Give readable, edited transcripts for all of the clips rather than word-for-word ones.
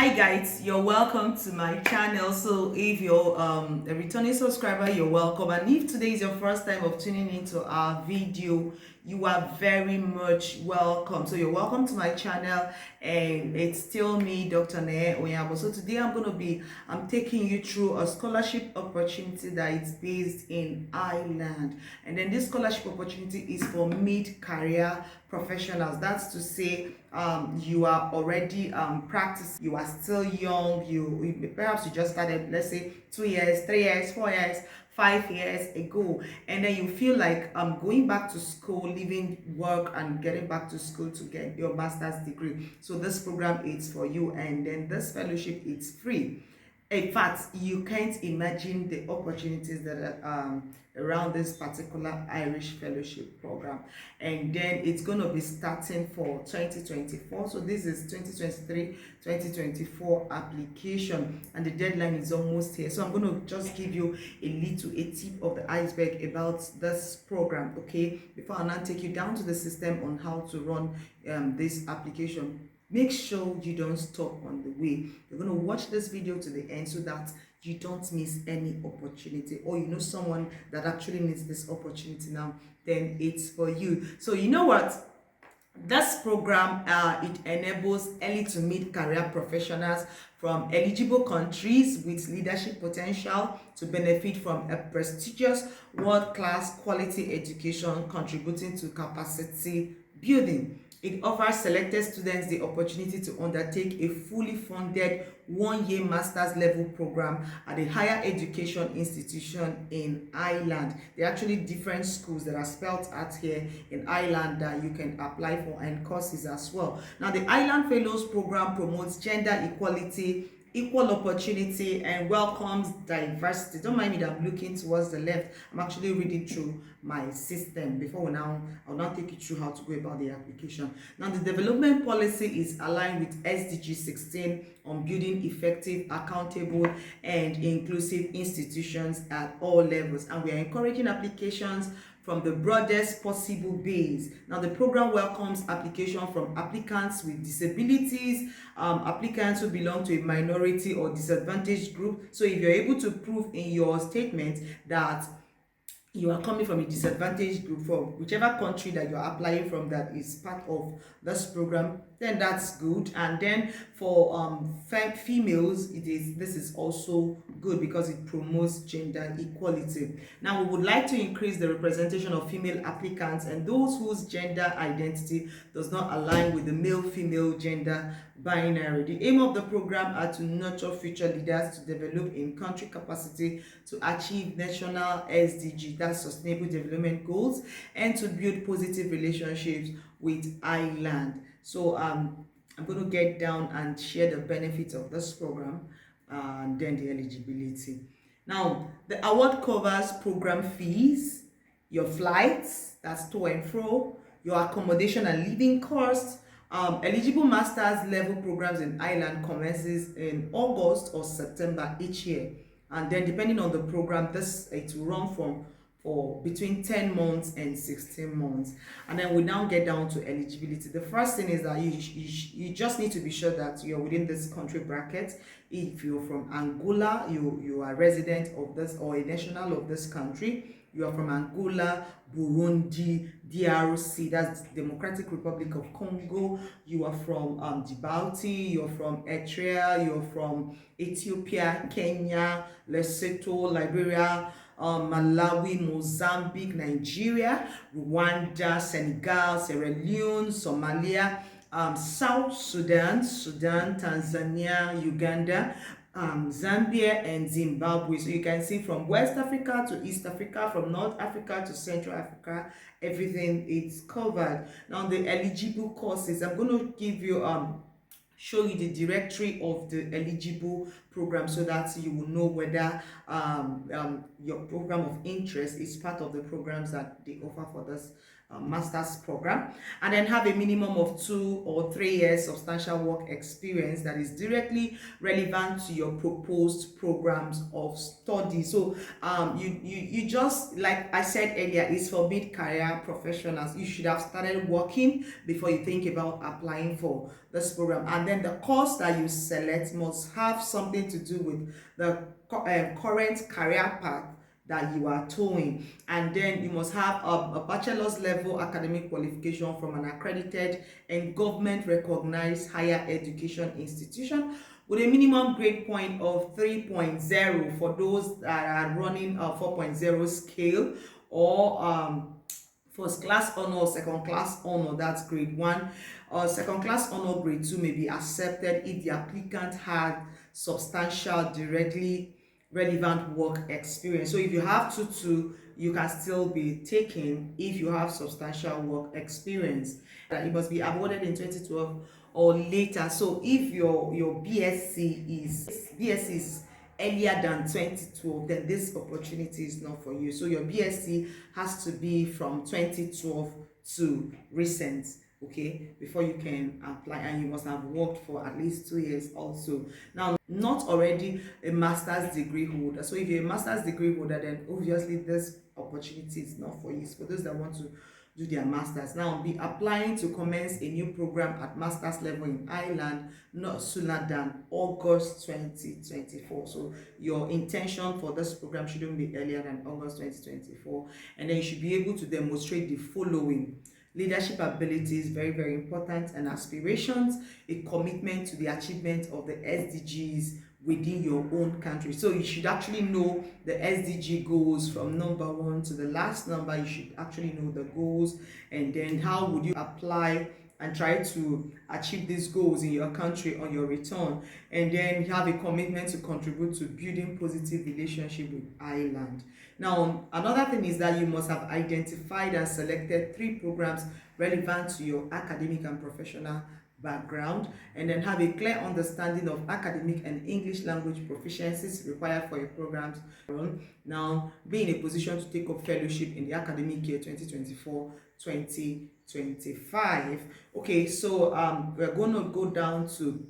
Hi guys, you're welcome to my channel. So if you're a returning subscriber, you're welcome, and if today is your first time of tuning into our video, you are very much welcome. So you're welcome to my channel, and it's still me, Dr. Ne Oyabo. So today I'm taking you through a scholarship opportunity that is based in Ireland, and then this scholarship opportunity is for mid-career professionals. That's to say, you are already practicing, you are still young, perhaps you just started, let's say 2 years, 3 years, 4 years, 5 years ago, and then you feel like going back to school, leaving work and getting back to school to get your master's degree. So this program is for you, and then this fellowship is free. In fact, you can't imagine the opportunities that are around this particular Irish fellowship program. And then it's going to be starting for 2024. So this is 2023-2024 application, and the deadline is almost here. So I'm going to just give you a tip of the iceberg about this program, okay? Before I now take you down to the system on how to run this application. Make sure you don't stop on the way. You're going to watch this video to the end so that you don't miss any opportunity, or you know someone that actually needs this opportunity now, then it's for you. So you know what? This program, it enables early to mid-career professionals from eligible countries with leadership potential to benefit from a prestigious world-class quality education contributing to capacity building. It offers selected students the opportunity to undertake a fully funded one-year master's level program at a higher education institution in Ireland. There are actually different schools that are spelled out here in Ireland that you can apply for, and courses as well. Now, the Ireland Fellows Program promotes gender equality, equal opportunity, and welcomes diversity. Don't mind me that I'm looking towards the left. I'm actually reading through my system before I'll now take you through how to go about the application. Now, the development policy is aligned with SDG 16 on building effective, accountable, and inclusive institutions at all levels, and we are encouraging applications from the broadest possible base. Now, the program welcomes application from applicants with disabilities, applicants who belong to a minority or disadvantaged group. So if you're able to prove in your statement that you are coming from a disadvantaged group, from whichever country that you are applying from that is part of this program, then that's good. And then for females, this is also good because it promotes gender equality. Now, we would like to increase the representation of female applicants and those whose gender identity does not align with the male-female gender binary. The aim of the program are to nurture future leaders, to develop in-country capacity to achieve national SDG, that's Sustainable Development Goals, and to build positive relationships with Ireland. So I'm going to get down and share the benefits of this program and then the eligibility. Now, the award covers program fees, your flights, that's to and fro, your accommodation and living costs. Eligible master's level programs in Ireland commences in August or September each year, and then depending on the program, it will run for between 10 months and 16 months. And then we now get down to eligibility. The first thing is that you just need to be sure that you're within this country bracket. If you're from Angola, you are a resident of this or a national of this country. You are from Angola, Burundi, DRC, that's Democratic Republic of Congo. You are from Djibouti, you're from Eritrea, you're from Ethiopia, Kenya, Lesotho, Liberia, Malawi, Mozambique, Nigeria, Rwanda, Senegal, Sierra Leone, Somalia, South Sudan, Tanzania, Uganda, Zambia, and Zimbabwe. So you can see from West Africa to East Africa, from North Africa to Central Africa, everything is covered. Now, the eligible courses, I'm going to give you show you the directory of the eligible program so that you will know whether your program of interest is part of the programs that they offer for this master's program, and then have a minimum of 2 or 3 years substantial work experience that is directly relevant to your proposed programs of study. So you just, like I said earlier, is for mid-career professionals. You should have started working before you think about applying for this program, and then the course that you select must have something to do with the current career path that you are towing, and then you must have a bachelor's level academic qualification from an accredited and government recognized higher education institution with a minimum grade point of 3.0 for those that are running a 4.0 scale, or first class honor or second class honor, that's grade 1, or second class honor grade 2 may be accepted if the applicant had substantial directly relevant work experience. So if you have 2 you can still be taken if you have substantial work experience. That it must be awarded in 2012 or later. So if your BSc is earlier than 2012, then this opportunity is not for you. So your BSc has to be from 2012 to recent, okay, before you can apply, and you must have worked for at least 2 years also. Now, not already a master's degree holder. So if you're a master's degree holder, then obviously this opportunity is not for you. It's for those that want to do their masters. Now, be applying to commence a new program at master's level in Ireland not sooner than August 2024. So your intention for this program shouldn't be earlier than August 2024, and then you should be able to demonstrate the following: leadership abilities, very very important, and aspirations, a commitment to the achievement of the SDGs within your own country. So you should actually know the SDG goals from number 1 to the last number. You should actually know the goals, and then how would you apply and try to achieve these goals in your country on your return, and then you have a commitment to contribute to building positive relationship with Ireland. Now, another thing is that you must have identified and selected 3 programs relevant to your academic and professional background, and then have a clear understanding of academic and English language proficiencies required for your programs. Now, be in a position to take up fellowship in the academic year 2024-2025. Okay, so we're going to go down to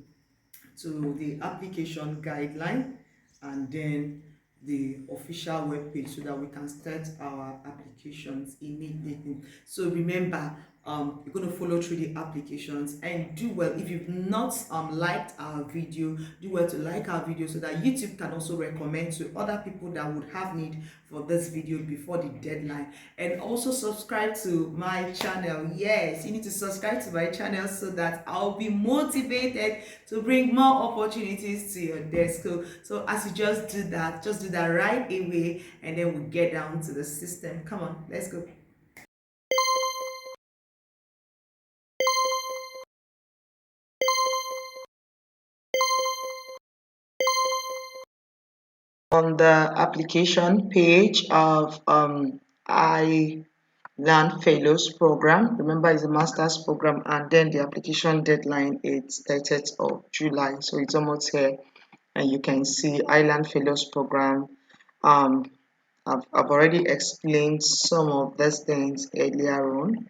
the application guideline, and then the official web page, so that we can start our applications immediately. So remember, you're going to follow through the applications, and do well. If you've not liked our video, do well to like our video so that YouTube can also recommend to other people that would have need for this video before the deadline. And also subscribe to my channel. Yes, you need to subscribe to my channel so that I'll be motivated to bring more opportunities to your desk. So as you just do that right away, and then we get down to the system. Come on, let's go. On the application page of I Land Fellows program, remember it's a master's program, and then the application deadline is 30th of July, so it's almost here. And you can see Island Fellows program. I've already explained some of these things earlier on.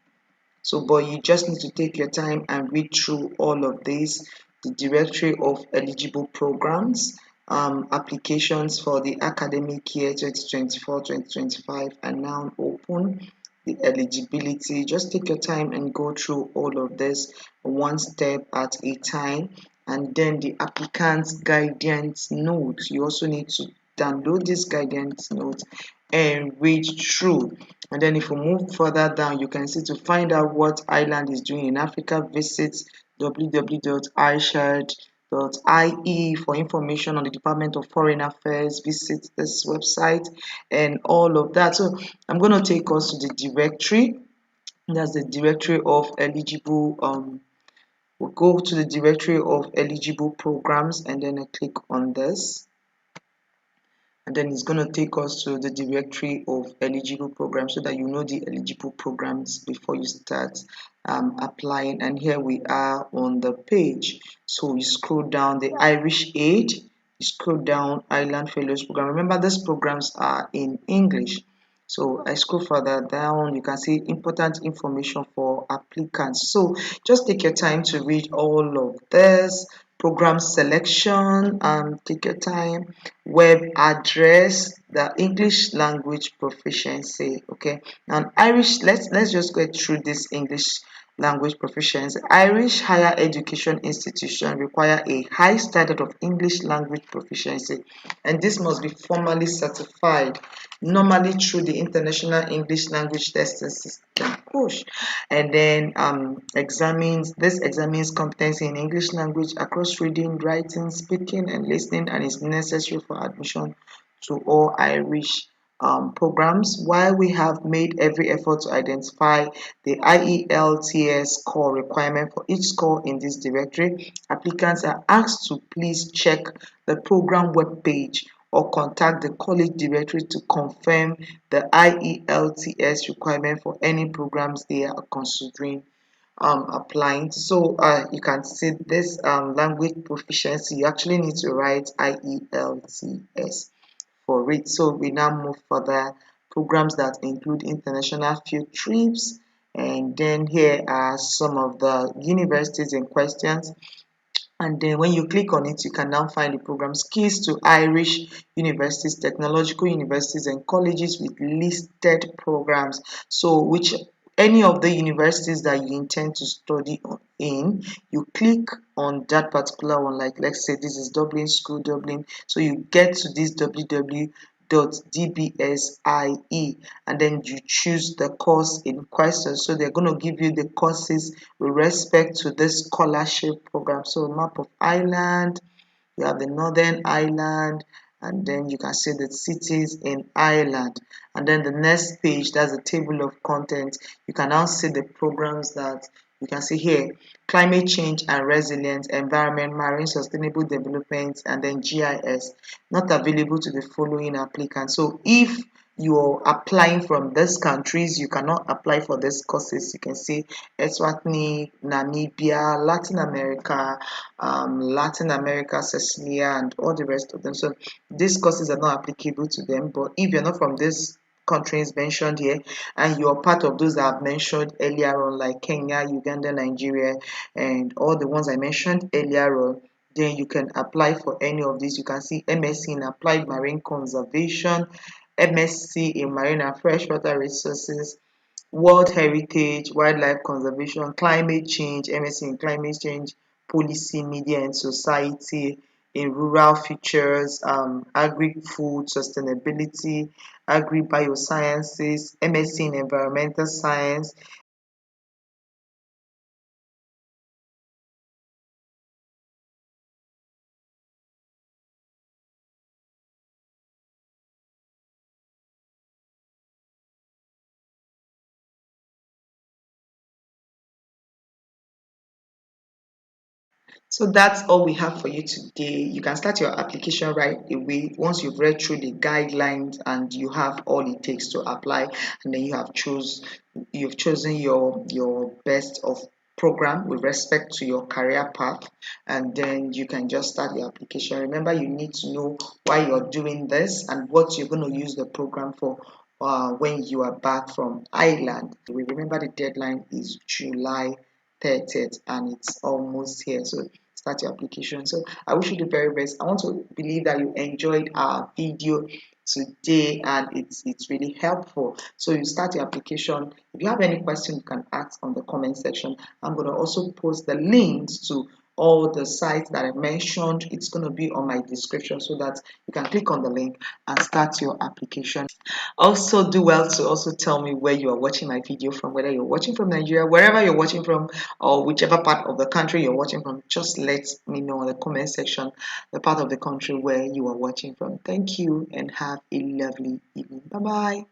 So, but you just need to take your time and read through all of these. The directory of eligible programs, applications for the academic year 2024-2025 are now open. The eligibility, just take your time and go through all of this one step at a time. And then the applicant's guidance notes, you also need to download this guidance notes and read through. And then if we move further down, you can see to find out what Ireland is doing in Africa, visit www.iShared.ie for information on the Department of Foreign Affairs. Visit this website and all of that. So I'm going to take us to the directory. That's the directory of eligible we'll go to the directory of eligible programs, and then I click on this, and then it's going to take us to the directory of eligible programs so that you know the eligible programs before you start applying. And here we are on the page. So you scroll down the Irish Aid, you scroll down Ireland Fellows program. Remember, these programs are in English. So I scroll further down, you can see important information for applicants. So just take your time to read all of this. Program selection, take your time. Web address, the English language proficiency. Okay, now Irish. Let's just go through this English language proficiency. Irish higher education institution require a high standard of English language proficiency, and this must be formally certified, normally through the International English Language Testing System, push, and then examines competency in English language across reading, writing, speaking, and listening, and is necessary for admission to all Irish programs. While we have made every effort to identify the IELTS score requirement for each score in this directory, applicants are asked to please check the program web page or contact the college directory to confirm the IELTS requirement for any programs they are considering applying. So you can see this language proficiency, you actually need to write IELTS for it. So we now move further. Programs that include international field trips, and then here are some of the universities in questions. And then when you click on it, you can now find the programs keys to Irish universities, technological universities, and colleges with listed programs. So which any of the universities that you intend to study in, you click on that particular one. Like let's say this is Dublin School, Dublin. So you get to this www.dbsie, and then you choose the course in question. So they're going to give you the courses with respect to this scholarship program. So map of Ireland, you have the Northern Ireland, and then you can see the cities in Ireland. And then the next page, that's a table of content. You can now see the programs that you can see here: climate change and resilience, environment, marine sustainable development, and then GIS. Not available to the following applicants. So if you're applying from these countries, you cannot apply for these courses. You can see Eswatini, Namibia, Latin America, Cecilia, and all the rest of them. So these courses are not applicable to them. But if you're not from these countries mentioned here, and you're part of those that I've mentioned earlier on, like Kenya, Uganda, Nigeria, and all the ones I mentioned earlier on, then you can apply for any of these. You can see MSc in Applied Marine Conservation, MSc in Marine and Freshwater Resources, World Heritage, Wildlife Conservation, Climate Change, MSc in Climate Change, Policy, Media and Society, in Rural Features, Agri-Food Sustainability, Agri-Biosciences, MSc in Environmental Science. So that's all we have for you today. You can start your application right away once you've read through the guidelines and you have all it takes to apply, and then you've chosen your best of program with respect to your career path, and then you can just start the application. Remember, you need to know why you're doing this and what you're going to use the program for when you are back from Ireland. We remember the deadline is July 30th and it's almost here. So start your application. So I wish you the very best. I want to believe that you enjoyed our video today and it's really helpful. So you start your application. If you have any question, you can ask on the comment section. I'm going to also post the links to all the sites that I mentioned. It's going to be on my description so that you can click on the link and start your application. Also, do well to also tell me where you are watching my video from, whether you're watching from Nigeria, wherever you're watching from, or whichever part of the country you're watching from. Just let me know in the comment section the part of the country where you are watching from. Thank you and have a lovely evening. Bye bye.